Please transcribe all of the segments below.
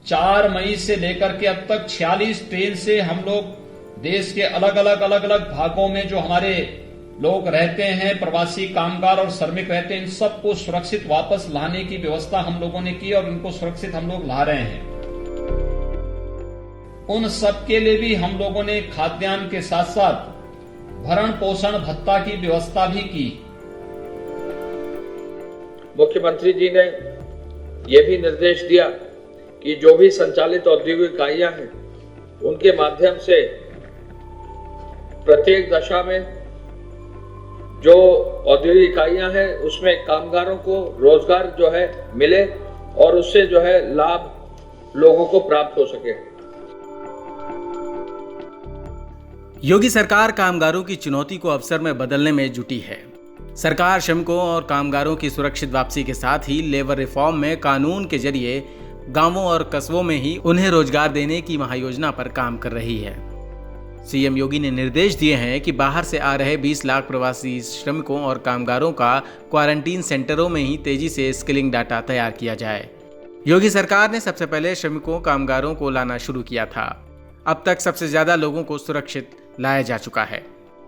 4 मई से लेकर के अब तक 46 ट्रेन से हम लोग देश के अलग अलग भागों में जो हमारे लोग रहते हैं, प्रवासी कामगार और श्रमिक रहते हैं, इन सबको सुरक्षित वापस लाने की व्यवस्था हम लोगों ने की और उनको सुरक्षित हम लोग ला रहे हैं। उन सब के लिए भी हम लोगों ने खाद्यान्न के साथ साथ भरण पोषण भत्ता की व्यवस्था भी की। मुख्यमंत्री जी ने यह भी निर्देश दिया कि जो भी संचालित औद्योगिक इकाइयां हैं, उनके माध्यम से प्रत्येक दशा में जो औद्योगिक इकाइयां हैं उसमें कामगारों को रोजगार जो है मिले और उससे जो है लाभ लोगों को प्राप्त हो सके। योगी सरकार कामगारों की चुनौती को अवसर में बदलने में जुटी है। सरकार श्रमिकों और कामगारों की सुरक्षित वापसी के साथ ही लेबर रिफॉर्म में कानून के जरिए गांवों और कस्बों में ही उन्हें रोजगार देने की महायोजना पर काम कर रही है। सीएम योगी ने निर्देश दिए हैं कि बाहर से आ रहे 20 लाख प्रवासी श्रमिकों और कामगारों का क्वारंटीन सेंटरों में ही तेजी से स्किलिंग डाटा तैयार किया जाए। योगी सरकार ने सबसे पहले श्रमिकों कामगारों को लाना शुरू किया था। अब तक सबसे ज्यादा लोगों को सुरक्षित लाया जा चुका है।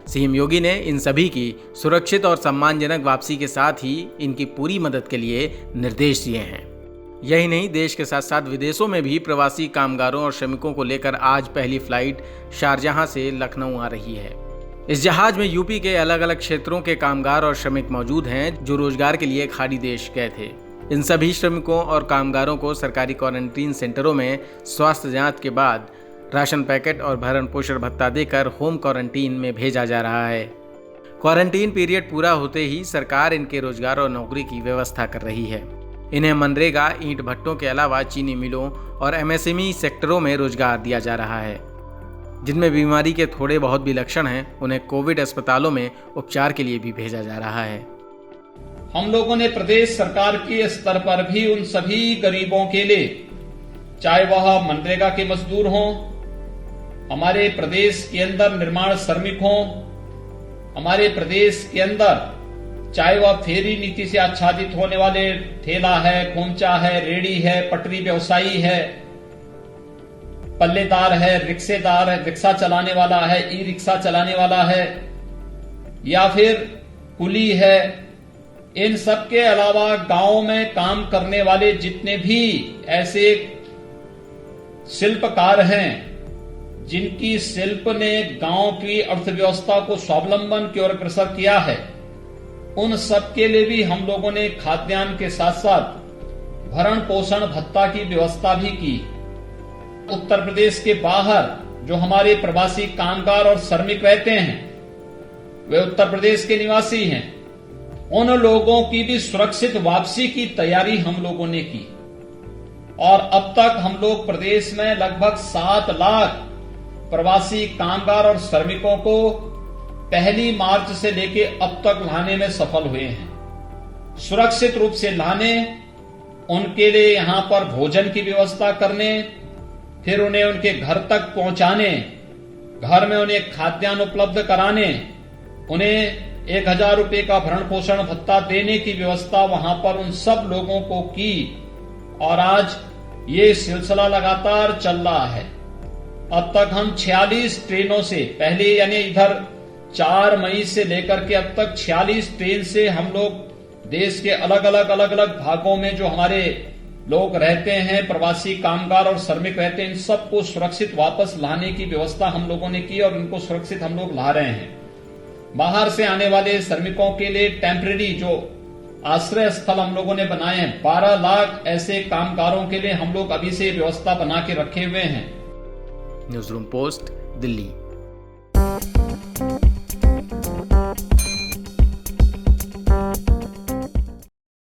सीएम योगी ने इन सभी की सुरक्षित और सम्मानजनक वापसी के साथ ही इनकी पूरी मदद के लिए निर्देश दिए हैं। यही नहीं, देश के साथ साथ विदेशों में भी प्रवासी कामगारों और श्रमिकों को लेकर आज पहली फ्लाइट शारजाह से लखनऊ आ रही है। इस जहाज में यूपी के अलग अलग क्षेत्रों के कामगार और श्रमिक मौजूद हैं जो रोजगार के लिए खाड़ी देश गए थे। इन सभी श्रमिकों और कामगारों को सरकारी क्वारंटीन सेंटरों में स्वास्थ्य जांच के बाद राशन पैकेट और भरण पोषण भत्ता देकर होम क्वारंटीन में भेजा जा रहा है। क्वारंटीन पीरियड पूरा होते ही सरकार इनके रोजगार और नौकरी की व्यवस्था कर रही है। इन्हें मनरेगा, ईंट भट्टों के अलावा चीनी मिलों और एमएसएमई सेक्टरों में रोजगार दिया जा रहा है। जिनमें बीमारी के थोड़े बहुत भी लक्षण हैं, उन्हें कोविड अस्पतालों में उपचार के लिए भी भेजा जा रहा है। हम लोगों ने प्रदेश सरकार के स्तर पर भी उन सभी गरीबों के लिए, चाहे वह मनरेगा के मजदूर हों, हमारे प्रदेश के अंदर निर्माण श्रमिक हों, हमारे प्रदेश के अंदर चाहे वह फेरी नीति से आच्छादित होने वाले ठेला है, खोमचा है, रेड़ी है, पटरी व्यवसायी है, पल्लेदार है, रिक्शेदार है, रिक्शा चलाने वाला है, ई रिक्शा चलाने वाला है, या फिर कुली है, इन सब के अलावा गांव में काम करने वाले जितने भी ऐसे शिल्पकार हैं जिनकी शिल्प ने गांव की अर्थव्यवस्था को स्वावलंबन की ओर अग्रसर किया है, उन सब के लिए भी हम लोगों ने खाद्यान्न के साथ साथ भरण पोषण भत्ता की व्यवस्था भी की। उत्तर प्रदेश के बाहर जो हमारे प्रवासी कामगार और श्रमिक रहते हैं, वे उत्तर प्रदेश के निवासी हैं, उन लोगों की भी सुरक्षित वापसी की तैयारी हम लोगों ने की और अब तक हम लोग प्रदेश में लगभग 7 लाख प्रवासी कामगार और श्रमिकों को 1 मार्च से लेके अब तक लाने में सफल हुए हैं। सुरक्षित रूप से लाने, उनके लिए यहां पर भोजन की व्यवस्था करने, फिर उन्हें उनके घर तक पहुंचाने, घर में उन्हें खाद्यान्न उपलब्ध कराने, उन्हें 1000 रुपए का भरण पोषण भत्ता देने की व्यवस्था वहां पर उन सब लोगों को की और आज ये सिलसिला लगातार चल रहा है। अब तक हम 46 ट्रेनों से, पहले यानी इधर 4 मई से लेकर के अब तक 46 ट्रेन से हम लोग देश के अलग अलग भागों में जो हमारे लोग रहते हैं, प्रवासी कामगार और श्रमिक रहते हैं, इन सबको सुरक्षित वापस लाने की व्यवस्था हम लोगों ने की और इनको सुरक्षित हम लोग ला रहे हैं। बाहर से आने वाले श्रमिकों के लिए टेम्परेरी जो आश्रय स्थल हम लोगों ने बनाए हैं, 12 लाख ऐसे कामगारों के लिए हम लोग अभी से व्यवस्था बना के रखे हुए हैं। News room post, Delhi.